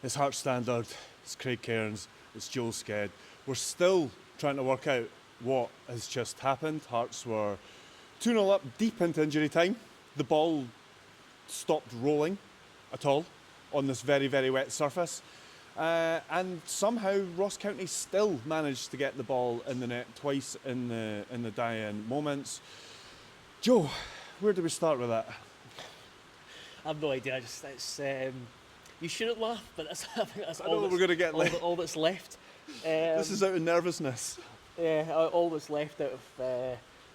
It's Hearts standard, it's Craig Cairns, it's Joel Sked. We're still trying to work out what has just happened. Hearts were 2-0 up deep into injury time. The ball stopped rolling at all on this very, very wet surface. And somehow Ross County still managed to get the ball in the net twice in the die-in moments. Joe, where do we start with that? I've no idea. You shouldn't laugh, but that's all that's left. This is out of nervousness. Yeah, all that's left out of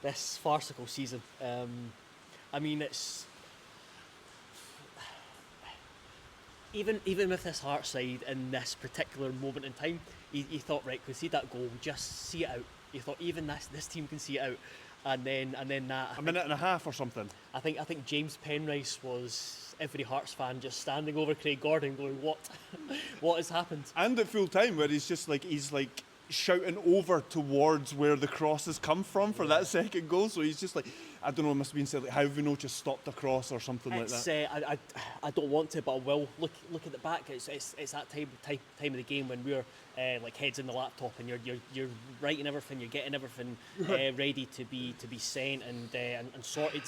this farcical season. I mean, it's even with this Hearts side in this particular moment in time, you thought, right, concede that goal, just see it out. You thought even this team can see it out, and then that a minute and a half or something. I think James Penrice was every Hearts fan just standing over Craig Gordon, going, what has happened? And at full time, where he's shouting over towards where the cross has come from for that second goal. So he's just like, I don't know, it must have been said like, how have we not just stopped a cross or something like that? I don't want to, but I will. Look at the back. It's that time of the game when we're like heads in the laptop and you're writing everything, you're getting everything ready to be sent and sorted,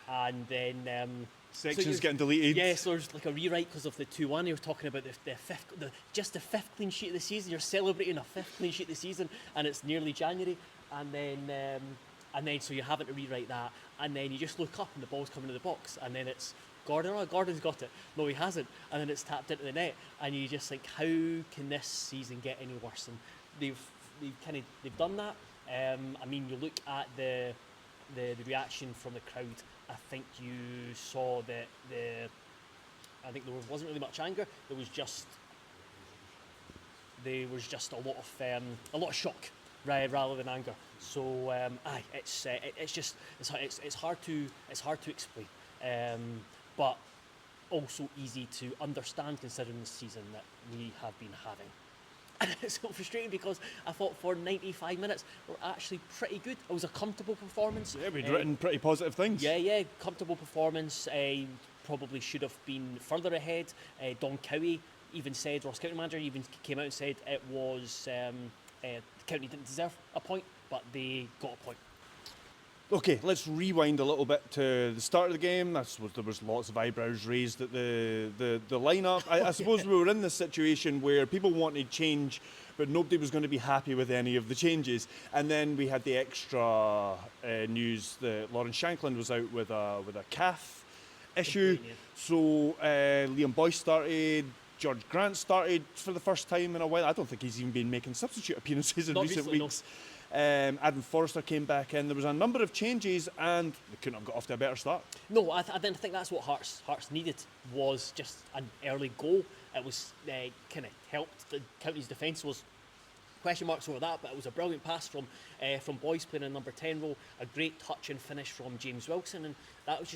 and then. Sections getting deleted. Yes, there's like a rewrite because of the 2-1. You're talking about the fifth clean sheet of the season. You're celebrating a fifth clean sheet of the season, and it's nearly January. And then so you're having to rewrite that, and then you just look up and the ball's coming to the box, and then it's Gordon. Oh, Gordon's got it. No, he hasn't. And then it's tapped into the net, and you just think, how can this season get any worse? And they've done that. I mean, you look at the reaction from the crowd. I think you saw that I think there wasn't really much anger. There was just a lot of shock rather than anger. So it's hard to explain, but also easy to understand considering the season that we have been having. And it's so frustrating because I thought for 95 minutes we're actually pretty good. It was a comfortable performance. Yeah, we'd written pretty positive things. Yeah, comfortable performance. Probably should have been further ahead. Don Cowie even said, Ross County manager even came out and said it was County didn't deserve a point, but they got a point. Okay, let's rewind a little bit to the start of the game. There was lots of eyebrows raised at the lineup. I suppose we were in this situation where people wanted change, but nobody was going to be happy with any of the changes. And then we had the extra news that Lawrence Shankland was out with a calf issue. Yeah. So Liam Boyce started. George Grant started for the first time in a while. I don't think he's even been making substitute appearances in recent weeks. No. Adam Forrester came back in. There was a number of changes, and they couldn't have got off to a better start. No, I didn't think that's what Hearts needed, was just an early goal. It was kind of helped. The County's defence was question marks over that, but it was a brilliant pass from Boyce playing in number 10 role, a great touch and finish from James Wilson, and that was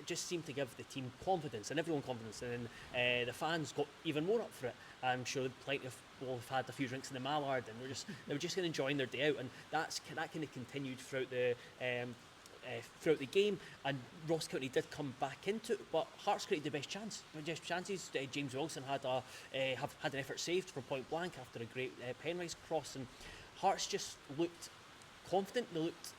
just seemed to give the team confidence and everyone confidence, and then the fans got even more up for it. I'm sure plenty of people have had a few drinks in the Mallard, and they were just enjoying their day out, and that kind of continued throughout the game, and Ross County did come back into it, but Hearts created the best chances. James Wilson had an effort saved from point blank after a great Penrice cross, and Hearts just looked confident. They looked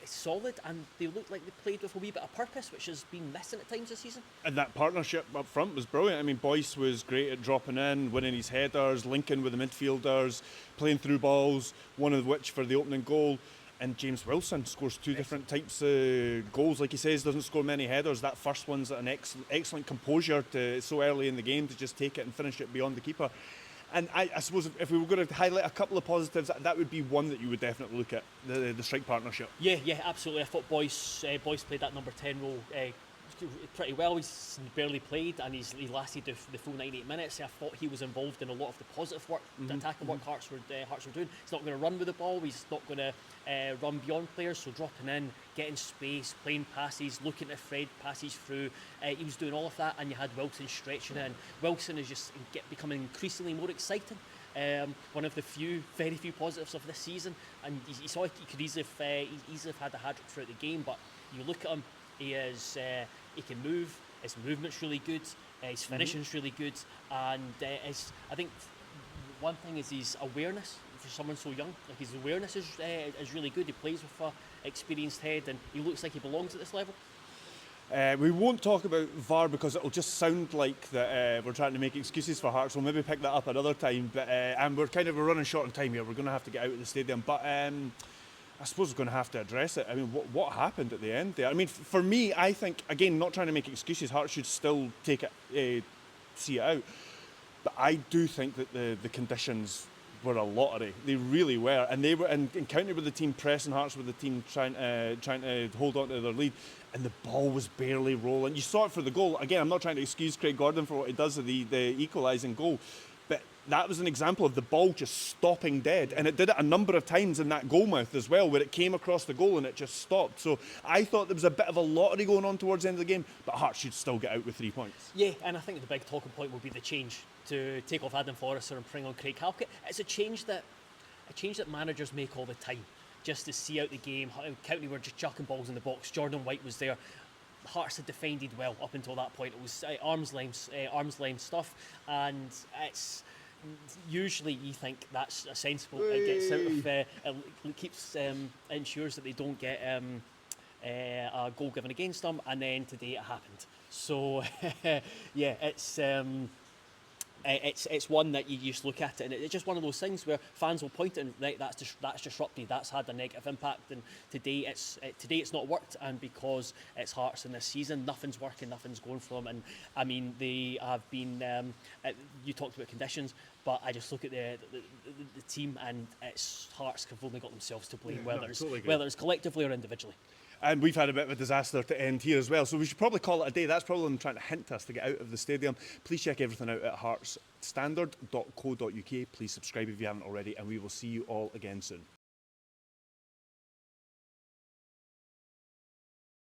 solid, and they looked like they played with a wee bit of purpose, which has been missing at times this season. And that partnership up front was brilliant. I mean, Boyce was great at dropping in, winning his headers, linking with the midfielders, playing through balls, one of which for the opening goal. And James Wilson scores two different types of goals. Like he says, doesn't score many headers. That first one's an excellent composure so early in the game to just take it and finish it beyond the keeper. And I suppose if we were going to highlight a couple of positives, that would be one that you would definitely look at, the strike partnership. Yeah, absolutely. I thought Boyce played that number 10 role pretty well. He's barely played, and he lasted the full 98 minutes. I thought he was involved in a lot of the positive work, the attacking work Hearts were doing. He's not going to run with the ball. He's not going to run beyond players. So dropping in, getting space, playing passes, looking at Fred, passes through. He was doing all of that, and you had Wilson stretching in. Wilson is just becoming increasingly more exciting. One of the very few positives of this season, and you saw he could easily have had a hat-trick throughout the game, but you look at him, he can move, his movement's really good, His finishing's really good, and I think one thing is his awareness for someone so young. Like his awareness is really good. He plays with an experienced head, and he looks like he belongs at this level. We won't talk about VAR because it'll just sound like that we're trying to make excuses for Hearts. We'll maybe pick that up another time. But and we're running short on time here. We're going to have to get out of the stadium. But I suppose we're going to have to address it. I mean, what happened at the end there? I mean, for me, I think, again, not trying to make excuses, Hearts should still take it, see it out. But I do think that the conditions were a lottery. They really were, and they were in county with the team pressing Hearts, with the team trying to hold on to their lead, and the ball was barely rolling. You saw it for the goal. Again, I'm not trying to excuse Craig Gordon for what he does with the equalising goal, but that was an example of the ball just stopping dead, and it did it a number of times in that goal mouth as well, where it came across the goal and it just stopped. So I thought there was a bit of a lottery going on towards the end of the game, but Hearts should still get out with 3 points. Yeah, and I think the big talking point will be the change to take off Adam Forrester and bring on Craig Halkett. It's a change that managers make all the time, just to see out the game. County were just chucking balls in the box. Jordan White was there. Hearts had defended well up until that point. It was arm's length stuff, and it's usually you think that's a sensible. It gets out of it keeps ensures that they don't get a goal given against them, and then today it happened. So yeah, it's one that you just look at it, and it's just one of those things where fans will point at, and right, that's disrupted, that's had a negative impact, and today it's not worked, and because it's Hearts in this season, nothing's working, nothing's going for them. And I mean, they have been. You talked about conditions, but I just look at the team, and it's Hearts have only got themselves to blame, whether it's collectively or individually. And we've had a bit of a disaster to end here as well, so we should probably call it a day. That's probably them trying to hint us to get out of the stadium. Please check everything out at heartsstandard.co.uk. Please subscribe if you haven't already, and we will see you all again soon.